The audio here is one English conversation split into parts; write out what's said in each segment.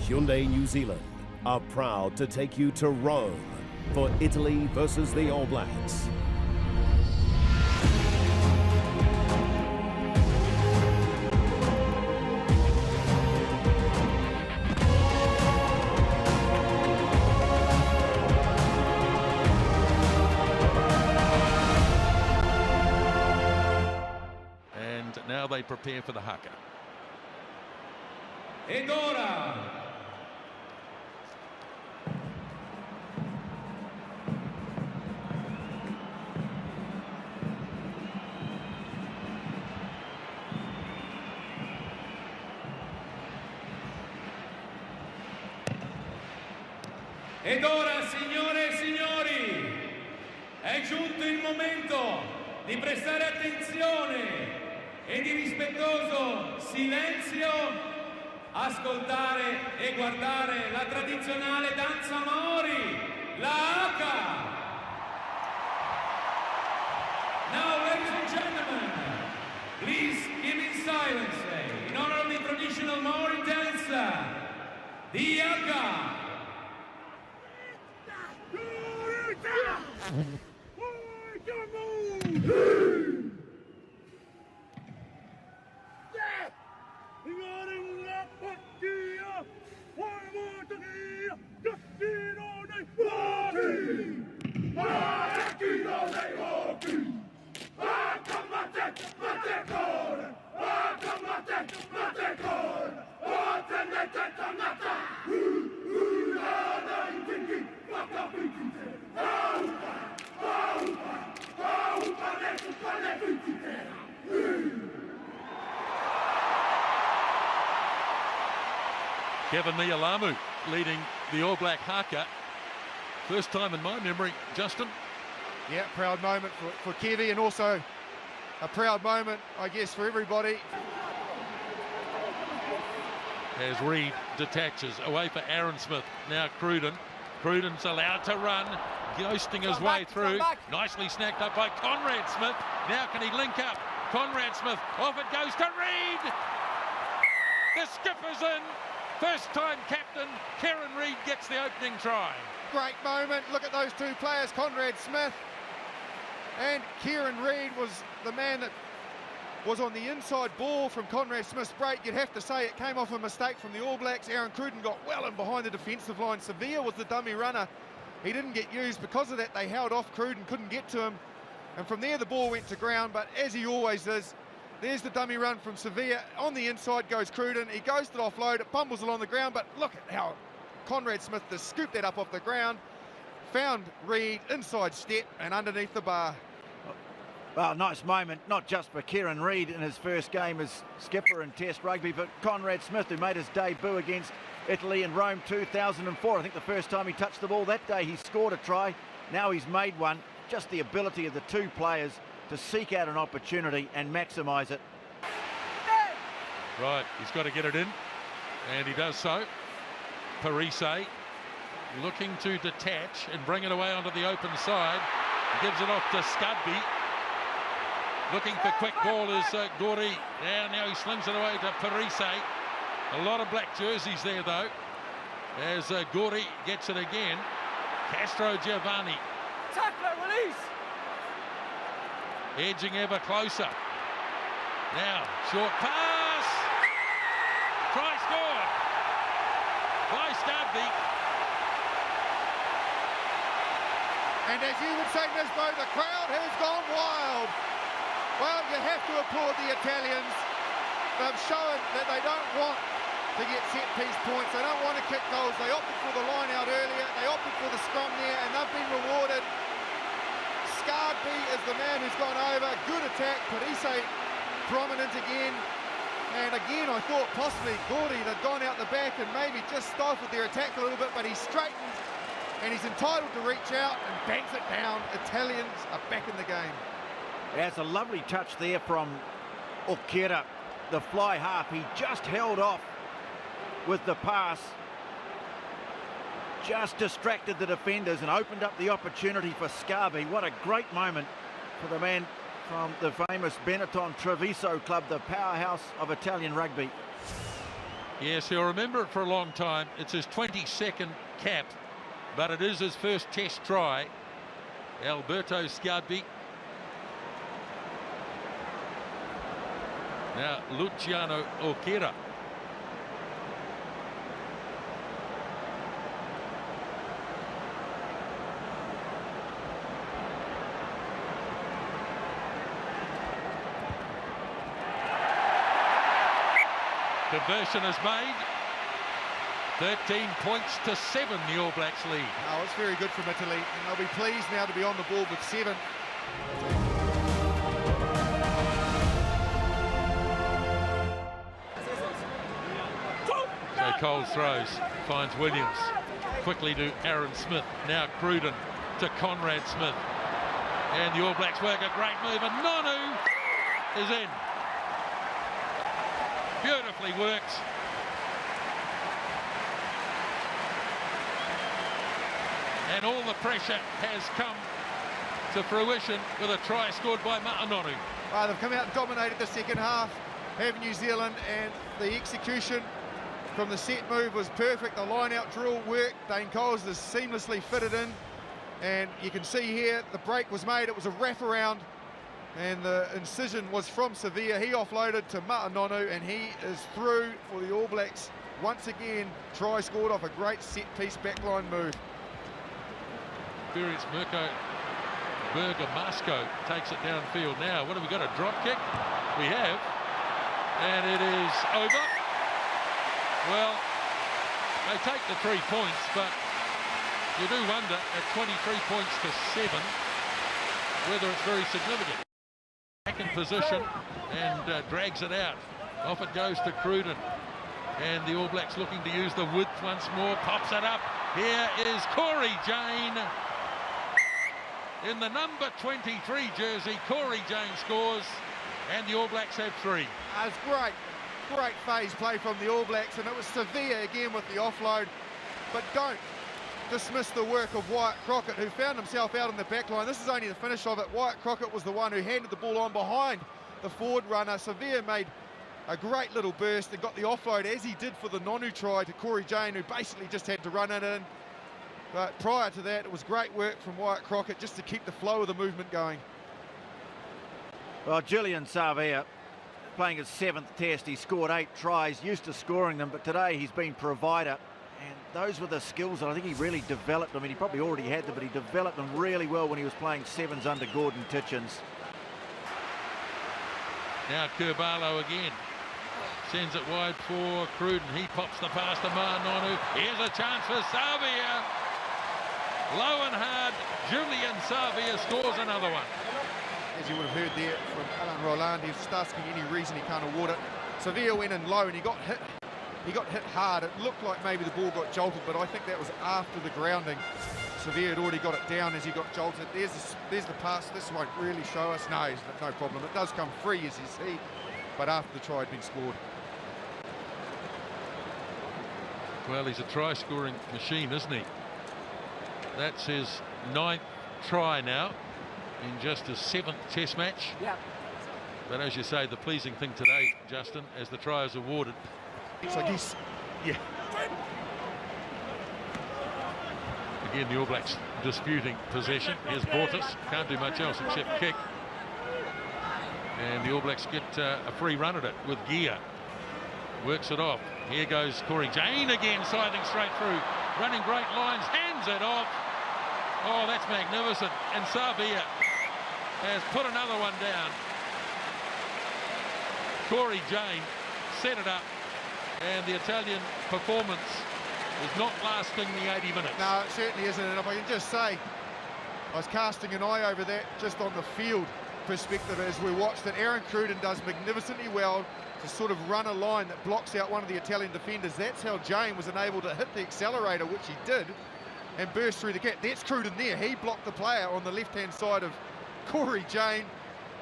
Hyundai New Zealand are proud to take you to Rome for Italy versus the All Blacks. And now they prepare for the haka. Ed ora! Ed ora, signore e signori, è giunto il momento di prestare attenzione e di rispettoso silenzio ascoltare e guardare la tradizionale danza Maori, la haka. Now, ladies and gentlemen, please give in silence in honor of the traditional Maori dance, the haka. Kevin Nialamu leading the All Black haka. First time in my memory, Justin. Yeah, proud moment for Kevy, and also a proud moment, I guess, for everybody. As Reid detaches away for Aaron Smith. Now Cruden. Cruden's allowed to run, ghosting his way through. Nicely snagged up by Conrad Smith. Now can he link up? Conrad Smith, off it goes to Reid. The skipper's in. First time captain, Kieran Reid gets the opening try. Great moment. Look at those two players, Conrad Smith and Kieran Reid was the man that was on the inside ball from Conrad Smith's break. You'd have to say it came off a mistake from the All Blacks. Aaron Cruden got well in behind the defensive line. Sevilla was the dummy runner. He didn't get used. Because of that, they held off Cruden, couldn't get to him. And from there, the ball went to ground. But as he always does, there's the dummy run from Sevilla. On the inside goes Cruden. He goes to the offload. It bumbles along the ground. But look at how Conrad Smith just scooped that up off the ground. Found Reid, inside step, and underneath the bar. Well, nice moment, not just for Kieran Reid in his first game as skipper in Test rugby, but Conrad Smith, who made his debut against Italy in Rome 2004. I think the first time he touched the ball that day, he scored a try. Now he's made one. Just the ability of the two players to seek out an opportunity and maximise it. Right, he's got to get it in, and he does so. Parise looking to detach and bring it away onto the open side. He gives it off to Scudby. Looking for quick ball is Gordy. Now he slings it away to Parise. A lot of black jerseys there, though, as Gordy gets it again. Castro Giovanni. Tackler, release! Edging ever closer. Now, short pass. Try scored by Scudby. And as you would say, Nisbo, the crowd has gone wild. Well, you have to applaud the Italians. They've shown that they don't want to get set-piece points. They don't want to kick goals. They opted for the line out earlier. They opted for the scrum there, and they've been rewarded. Scudby is the man who's gone over. Good attack. Parise prominent again. And again, I thought possibly Gordy had gone out the back and maybe just stifled their attack a little bit, but he's straightened and he's entitled to reach out and bangs it down. Italians are back in the game. That's a lovely touch there from Okera, the fly half. He just held off with the pass, just distracted the defenders and opened up the opportunity for Scarby. What a great moment for the man from the famous Benetton Treviso club, the powerhouse of Italian rugby. Yes, he'll remember it for a long time. It's his 22nd cap, but it is his first test try. Alberto Scarbi. Now Luciano Okera. Conversion is made. 13 points to 7, the All Blacks lead. Oh, it's very good from Italy, and they'll be pleased now to be on the board with 7. So Coles throws, finds Williams. Quickly to Aaron Smith. Now Cruden to Conrad Smith. And the All Blacks work a great move, and Nonu is in. Beautifully worked. And all the pressure has come to fruition with a try scored by Ma'anonu. They've come out and dominated the second half, have New Zealand, and the execution from the set move was perfect. The line-out drill worked. Dane Coles is seamlessly fitted in, and you can see here the break was made. It was a wraparound, and the incision was from Sevilla. He offloaded to Ma'anonu, and he is through for the All Blacks once again. Try scored off a great set-piece backline move. Experienced Mirko Bergamasco takes it downfield now. What have we got, a drop kick? We have, and it is over. Well, they take the 3 points, but you do wonder at 23 points to 7 whether it's very significant. Back in position and drags it out. Off it goes to Cruden, and the All Blacks looking to use the width once more. Pops it up. Here is Corey Jane. In the number 23 jersey, Corey Jane scores, and the All Blacks have 3. That's great phase play from the All Blacks, and it was Sevilla again with the offload. But don't dismiss the work of Wyatt Crockett, who found himself out on the back line. This is only the finish of it. Wyatt Crockett was the one who handed the ball on behind the forward runner. Sevilla made a great little burst and got the offload, as he did for the Nonu try, to Corey Jane, who basically just had to run it in. But prior to that, it was great work from Wyatt Crockett just to keep the flow of the movement going. Well, Julian Savea, playing his 7th test, he scored 8 tries, used to scoring them, but today he's been provider. And those were the skills that I think he really developed. I mean, he probably already had them, but he developed them really well when he was playing 7s under Gordon Titchens. Now Kerbarlow again. Sends it wide for Cruden. He pops the pass to Ma'anonu. Here's a chance for Savea. Low and hard, Julian Savea scores another one. As you would have heard there from Alan Roland, he was just asking any reason he can't award it. Sevilla went in low and he got hit. He got hit hard. It looked like maybe the ball got jolted, but I think that was after the grounding. Sevilla had already got it down as he got jolted. There's the pass. This won't really show us. No, no problem. It does come free, as you see, but after the try had been scored. Well, he's a try-scoring machine, isn't he? That's his 9th try now in just his 7th test match. Yeah. But as you say, the pleasing thing today, Justin, as the try is awarded. So he's, yeah. Again, the All Blacks disputing possession. Here's Bortis, can't do much else except kick. And the All Blacks get a free run at it with Gear. Works it off. Here goes Corey Jane again, scything straight through. Running great lines, hands it off. Oh, that's magnificent. And Savea has put another one down. Corey Jane set it up, and the Italian performance is not lasting the 80 minutes. No, it certainly isn't. And if I can just say, I was casting an eye over that just on the field perspective as we watched it. Aaron Cruden does magnificently well to sort of run a line that blocks out one of the Italian defenders. That's how Jane was unable to hit the accelerator, which he did, and burst through the gap. That's Cruden there. He blocked the player on the left-hand side of Corey Jane,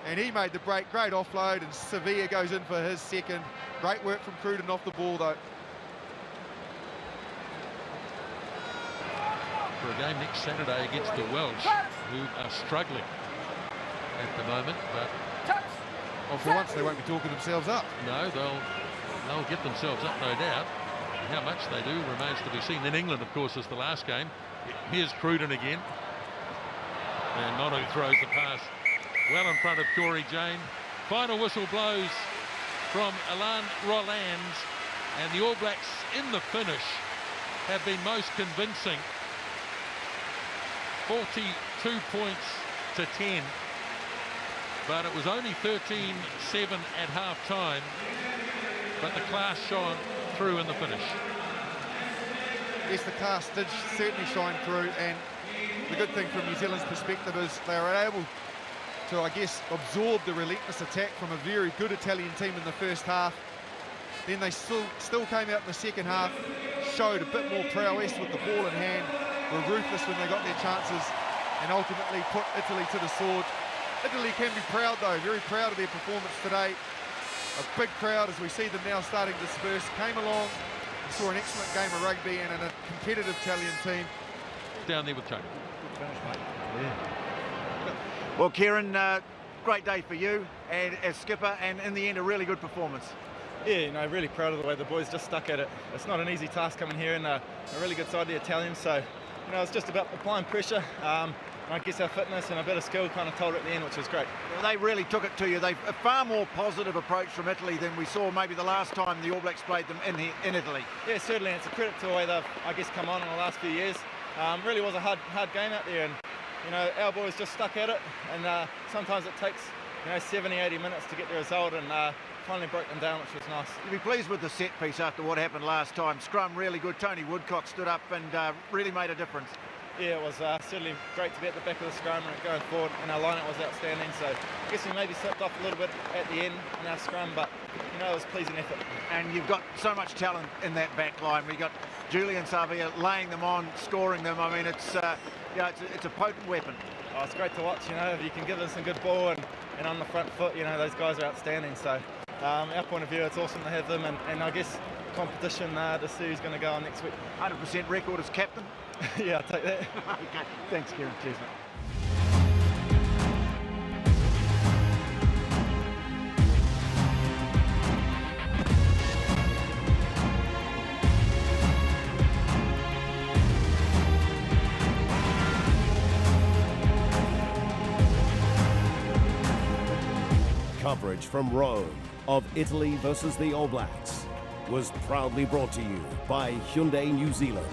and he made the break. Great offload, and Sevilla goes in for his 2nd. Great work from Cruden off the ball, though. For a game next Saturday against the Welsh, who are struggling at the moment, but well, for once they won't be talking themselves up. No, they'll They'll get themselves up, no doubt. And how much they do remains to be seen. In England, of course, is the last game. Here's Cruden again. And Nonu throws the pass well in front of Corey Jane. Final whistle blows from Alain Roland, and the All Blacks in the finish have been most convincing. 42 points to 10, but it was only 13-7 at half-time, but the class shone through in the finish. Yes, the class did certainly shine through, and the good thing from New Zealand's perspective is they were able to, I guess, absorb the relentless attack from a very good Italian team in the first half. Then they still came out in the second half, showed a bit more prowess with the ball in hand, were ruthless when they got their chances, and ultimately put Italy to the sword. Italy can be proud, though, very proud of their performance today. A big crowd, as we see them now starting to disperse, came along, saw an excellent game of rugby and a competitive Italian team. Down there with Tony. Good finish, mate. Yeah. Well, Kieran, great day for you and as skipper, and in the end, a really good performance. Yeah, you know, really proud of the way the boys just stuck at it. It's not an easy task coming here, and a really good side of the Italians. So, you know, it's just about applying pressure. I guess our fitness and a bit of skill kind of told at the end, which was great. Well, they really took it to you. They've a far more positive approach from Italy than we saw maybe the last time the All Blacks played them in Italy. Yeah, certainly. It's a credit to the way they've, I guess, come on in the last few years. Really was a hard game out there, and you know, our boys just stuck at it, and sometimes it takes, you know, 70, 80 minutes to get the result, and finally broke them down, which was nice. You'll be pleased with the set piece after what happened last time. Scrum really good. Tony Woodcock stood up and really made a difference. Yeah, it was certainly great to be at the back of the scrum and going forward, and our lineup was outstanding. So I guess we maybe slipped off a little bit at the end in our scrum, but you know, it was a pleasing effort. And you've got so much talent in that back line. We got Julian Savia laying them on, scoring them. I mean, it's yeah, it's a potent weapon. Oh, it's great to watch. You know, if you can give them some good ball and on the front foot, you know, those guys are outstanding. So our point of view, it's awesome to have them, and I guess competition to see who's going to go on next week. 100% record as captain. Yeah, I'll take that. Okay, thanks, Kieran. Cheers, mate. Coverage from Rome of Italy versus the All Blacks was proudly brought to you by Hyundai New Zealand.